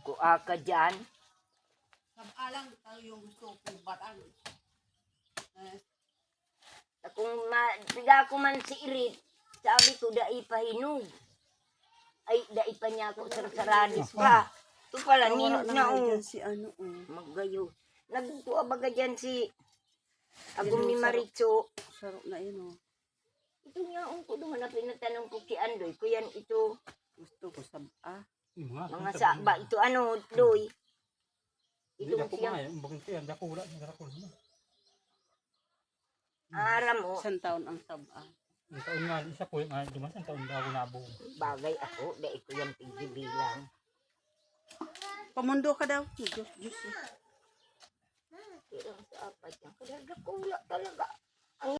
Kua ka dyan. Sabalang tayo yung gusto ko batang. Kung piga ko man si Irit, sabi ko dai pahinog. Ay, dai pa niya ako sarsaradis pa. Ito pala, ninog na Si ano Magayo. Nagtuwa baga dyan si Agum ni Maricho. Sarap na yun Ito niya ko doon na pinatanong ko ki Andoy. Kuyan ito. Gusto ko saba. Mga saba. Ito ano, Doy. Hindi Itong ako siya. kumain. Bakit kaya? Hindi ako wala. Aram mo. 1 taon ang saba. Ang taon nga, isa po yung dumas. Ang taon daw nabuo. Bagay ako. Dahil ko yung tigbibilang. Pamundo ka daw. Diyos. Kaya sa apat yan. Kaya ko wala talaga.